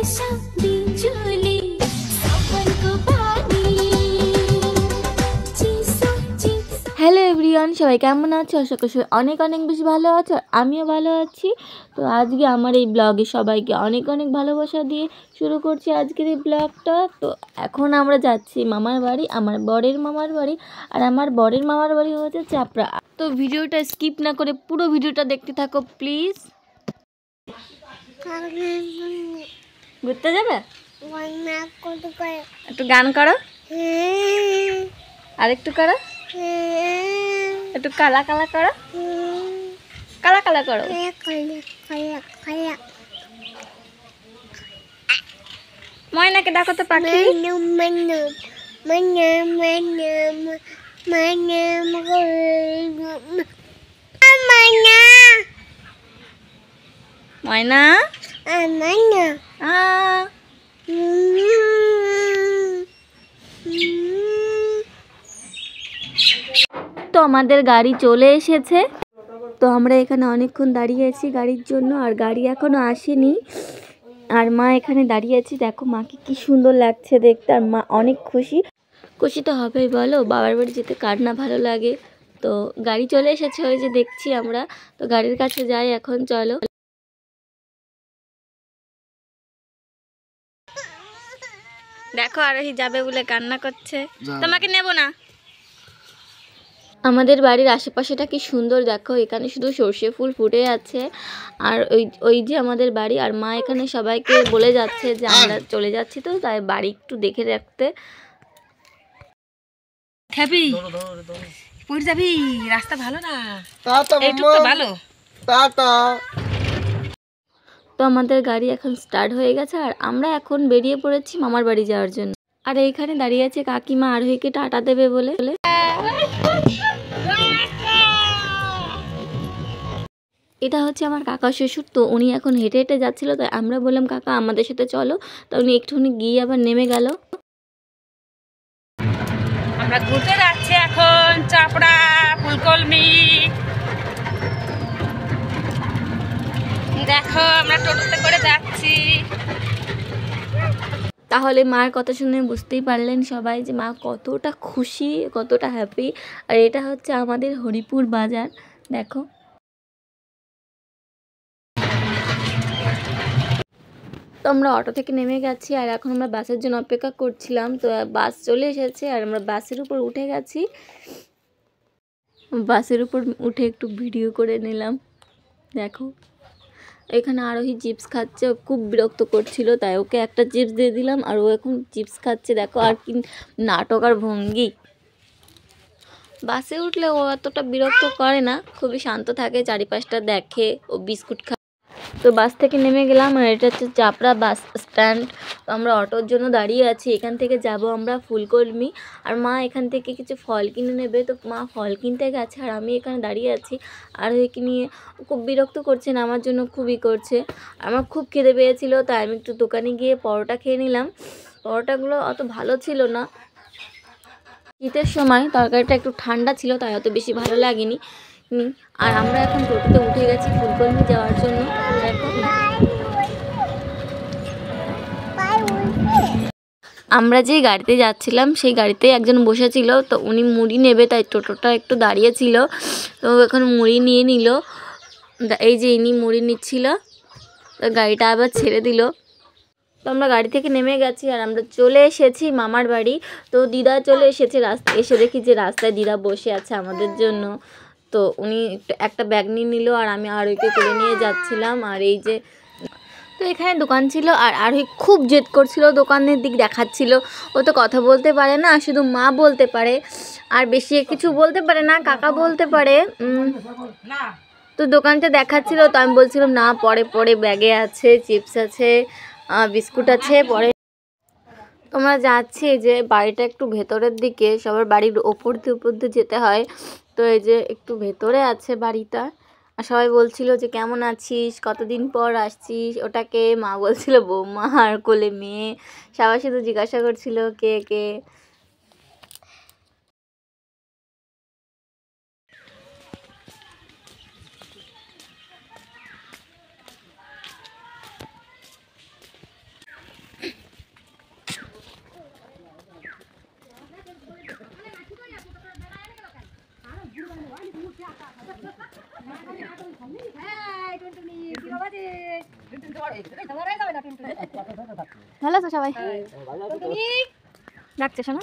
वर्षा बिजुली सावनको पानी चिसो चिसो। হ্যালো এভরিওয়ান, সবাই কেমন আছো? আশা করি সবাই অনেক অনেক বেশি ভালো আছো, আর আমিও ভালো আছি। তো আজকে আমার এই ব্লগে সবাইকে অনেক অনেক ভালোবাসা দিয়ে শুরু করছি আজকের এই ব্লগটা। তো এখন আমরা যাচ্ছি মামার বাড়ি, আমার বরের মামার বাড়ি, আর আমার বরের মামার বাড়ি হচ্ছে চাপড়া। তো ভিডিওটা স্কিপ না করে পুরো ভিডিওটা দেখতে থাকো প্লিজ। ঘুরতে যাবে? একটু গান করো, আর একটু করো, একটু কালা কালা করো, কালা কালা করো। ময়নাকে ডাকো তো পাখি। ময়না তো আমাদের গাড়ি চলে এসেছে। তো আমরা এখানে অনেকক্ষণ দাঁড়িয়ে আছি গাড়ির জন্য, আর গাড়ি এখনো আসেনি। আর মা এখানে দাঁড়িয়ে আছে, দেখো মাকে কি সুন্দর লাগছে দেখতে, আর মা অনেক খুশি। খুশি তো হবেই, বলো, বাবার বাড়ি যেতে কার না ভালো লাগে। তো গাড়ি চলে এসেছে, ওই যে দেখছি আমরা। তো গাড়ির কাছে যাই এখন, চলো। দেখো আরোহী যাবে বলে কান্না করছে, তোমাকে নেব না। আমাদের বাড়ির আশেপাশেটা কি সুন্দর দেখো, এখানে শুধু সর্ষে ফুল ফুটে আছে। আর ওই যে আমাদের বাড়ি, আর মা এখানে সবাইকে বলে যাচ্ছে যে আমরা চলে যাচ্ছি, তো তাই বাড়ি একটু দেখে রাখতে। খাবি পড়ে যাবি, রাস্তা ভালো না, এইটুকু ভালো। তো আমাদের গাড়ি এখন স্টার্ট হয়ে গেছে, আর আমরা এখন বেরিয়ে পড়েছি মামার বাড়ি যাওয়ার জন্য। আর এইখানে দাঁড়িয়ে আছে কাকিমা আরোহীকে টাটা দেবে বলে। এটা হচ্ছে আমার কাকা শ্বশুর, তো উনি এখন হেঁটে হেঁটে যাচ্ছিলো, তাই আমরা বললাম কাকা আমাদের সাথে চলো। তো উনি একটুখানি গিয়ে আবার নেমে গেল। আমরা ঘুরতে যাচ্ছি এখন চাপড়া ফুলকলমি। দেখো আমরা টোটোতে করে যাচ্ছি। তাহলে মার কথা শুনে বুঝতেই পারলেন সবাই যে মা কতটা খুশি, কতটা হ্যাপি। আর এটা হচ্ছে আমাদের হরিপুর বাজার, দেখো। তো আমরা অটো থেকে নেমে গেছি, আর এখন আমরা বাসের জন্য অপেক্ষা করছিলাম। তো বাস চলে এসেছে, আর আমরা বাসের উপর উঠে গেছি। বাসের উপর উঠে একটু ভিডিও করে নিলাম, দেখো। এখানে আরোহী চিপস খাচ্ছে, খুব বিরক্ত করছিল, তাই ওকে একটা চিপস দিয়ে দিলাম, আর ও এখন চিপস খাচ্ছে, দেখো। আর কি নাটক আর ভঙ্গি। বাসে উঠলে ও এতটা বিরক্ত করে না, খুবই শান্ত থাকে, চারিপাশটা দেখে, ও বিস্কুট খায়। তো বাস থেকে নেমে গেলাম, আর এটা হচ্ছে চাপড়া বাস স্ট্যান্ড। তো আমরা অটোর জন্য দাঁড়িয়ে আছি, এখান থেকে যাব আমরা ফুলকলমি। আর মা এখান থেকে কিছু ফল কিনে নেবে, তো মা ফল কিনতে গেছে, আর আমি এখানে দাঁড়িয়ে আছি। আর ওইকে নিয়ে খুব বিরক্ত করছে না, আমার জন্য খুবই করছে। আমার খুব খিদে পেয়েছিল, তাই আমি একটু দোকানে গিয়ে পরোটা খেয়ে নিলাম। পরোটাগুলো অত ভালো ছিল না, শীতের সময় তরকারিটা একটু ঠান্ডা ছিল, তাই অত বেশি ভালো লাগেনি। আর আমরা এখন টোটোতে উঠে গেছি ফুলকলমি যাওয়ার জন্য, দেখো। আমরা যে গাড়িতে যাচ্ছিলাম সেই গাড়িতে একজন বসেছিল, তো উনি মুড়ি নেবে, তাই টোটোটা একটু দাঁড়িয়েছিল। তো এখন মুড়ি নিয়ে নিল, এই যে ইনি মুড়ি নিচ্ছিল। তো গাড়িটা আবার ছেড়ে দিল। তো আমরা গাড়ি থেকে নেমে গেছি, আর আমরা চলে এসেছি মামার বাড়ি। তো দিদা চলে এসেছে, রাস্তায় এসে দেখি যে রাস্তায় দিদা বসে আছে আমাদের জন্য। তো উনি একটা ব্যাগ নিয়ে নিল, আর আমি আরোহীকে করে নিয়ে যাচ্ছিলাম। আর এই যে, তো এখানে দোকান ছিল, আর আরোহী খুব জেদ করছিল, দোকানের দিক দেখাচ্ছিল। ও তো কথা বলতে পারে না, শুধু মা বলতে পারে, আর বেশি কিছু বলতে পারে না, কাকা বলতে পারে। তো দোকানটা দেখাচ্ছিল, তো আমি বলছিলাম না, পরে পরে ব্যাগে আছে, চিপস আছে, বিস্কুট আছে, পরে। তোমরা যাচ্ছি যে বাড়িটা একটু ভেতরের দিকে, সবার বাড়ির উপর দিয়ে যেতে হয়। তো এই যে একটু ভেতরে আছে বাড়িটা। আর সবাই বলছিল যে কেমন আছিস, কতদিন পর আসছিস, ওটাকে মা বলছিল বৌমা, আর কোলে মেয়ে। সবাই শুধু জিজ্ঞাসা করছিল কে কে। ভালো আছো সবাই? ডাকছে শোনো।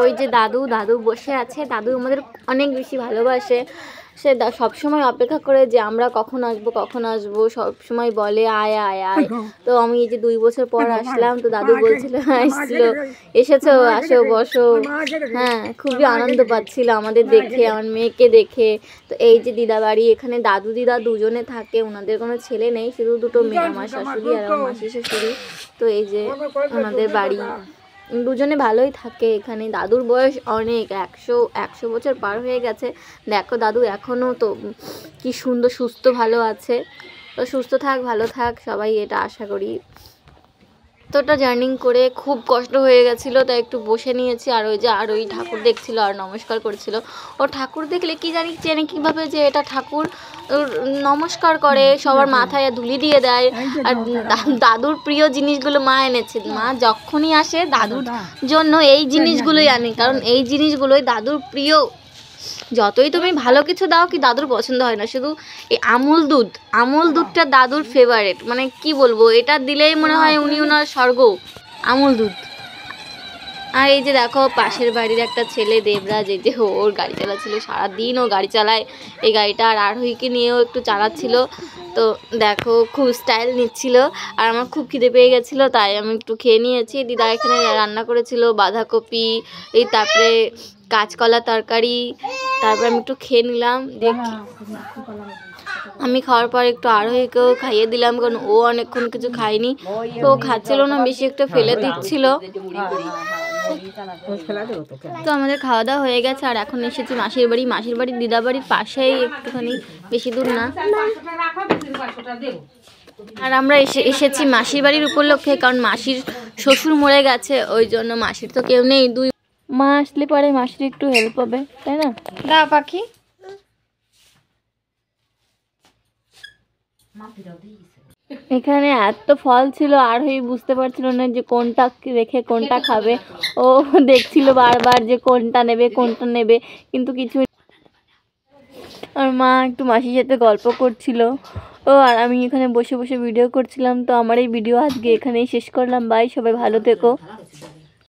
ওই যে দাদু দাদু বসে আছে, দাদু আমাদের অনেক বেশি ভালোবাসে। সে সবসময় অপেক্ষা করে যে আমরা কখন আসবো, সবসময় বলে আয় আয় আয়। তো আমি এই যে 2 বছর পর আসলাম, তো দাদু বলছিল এসেছো, আসো বসো। হ্যাঁ, খুবই আনন্দ পাচ্ছিল আমাদের দেখে, আমার মেয়েকে দেখে। তো এই যে দিদা বাড়ি, এখানে দাদু দিদা দুজনে থাকে, ওনাদের কোনো ছেলে নেই, শুধু 2 মেয়ে, আমার শাশুড়ি আর আমার মাসি শাশুড়ি। তো এই যে ওনাদের বাড়ি, দুজনে ভালোই থাকে এখানে। দাদুর বয়স অনেক, 100 বছর পার হয়ে গেছে। দেখো দাদু এখনও তো কি সুন্দর সুস্থ ভালো আছে। তো সুস্থ থাক, ভালো থাক সবাই, এটা আশা করি। এতটা জার্নি করে খুব কষ্ট হয়ে গেছিলো, তাই একটু বসে নিয়েছি। আর ওই ঠাকুর দেখছিল আর নমস্কার করছিল। ও ঠাকুর দেখলে কি জানি চেনে কীভাবে যে এটা ঠাকুর, নমস্কার করে, সবার মাথায় ধুলি দিয়ে দেয়। আর দাদুর প্রিয় জিনিসগুলো মা এনেছে। মা যখনই আসে দাদুর জন্য এই জিনিসগুলোই আনে, কারণ এই জিনিসগুলোই দাদুর প্রিয়। যতই তুমি ভালো কিছু দাও কি দাদুর পছন্দ হয় না। শুধু এই আমুল দুধটা দাদুর ফেভারিট, মানে কি বলবো, এটা দিলেই মনে হয় উনি ওনার স্বর্গ। আমুল দুধ। আর এই যে দেখো পাশের বাড়ির একটা ছেলে দেবরাজ, এই যে ওর গাড়ি চালাচ্ছিল, সারাদিন ও গাড়ি চালায় এই গাড়িটা। আর আরোহীকে নিয়েও একটু চালাচ্ছিল। তো দেখো খুব স্টাইল নিচ্ছিল। আর আমার খুব খিদে পেয়ে গেছিলো, তাই আমি একটু খেয়ে নিয়েছি। দিদা এখানে রান্না করেছিল বাঁধাকপি, এই তারপরে কাঁচকলা তরকারি। তারপর আমি একটু খেয়ে নিলাম। দেখি আমি খাওয়ার পর একটু আরোহীকেও খাইয়ে দিলাম, কারণ ও অনেকক্ষণ কিছু খায়নি। তো ও খাচ্ছিল না বেশি, একটু ফেলে দিচ্ছিল। তো আমাদের খাওয়া দাওয়া হয়ে গেছে। আর এখন এসেছি মাসির বাড়ি দিদা বাড়ির পাশেই, একটুখানি বেশি দূর না। আর আমরা এসেছি মাসির বাড়ির উপলক্ষে, কারণ মাসির শ্বশুর মরে গেছে, ওই জন্য মাসির তো কেউ নেই। 2 মা আসলে পরে মাসির একটু হেল্প হবে, তাই না? দাও পাখি। এখানে এত ফল ছিল, আর বুঝতে পারছিল না যে কোনটা রেখে কোনটা খাবে। ও দেখছিল বারবার যে কোনটা নেবে, কিন্তু কিছু। আর মা একটু মাসির সাথে গল্প করছিল। আর আমি এখানে বসে বসে ভিডিও করছিলাম। তো আমার এই ভিডিও আজকে এখানেই শেষ করলাম। বাই, সবাই ভালো থেকো।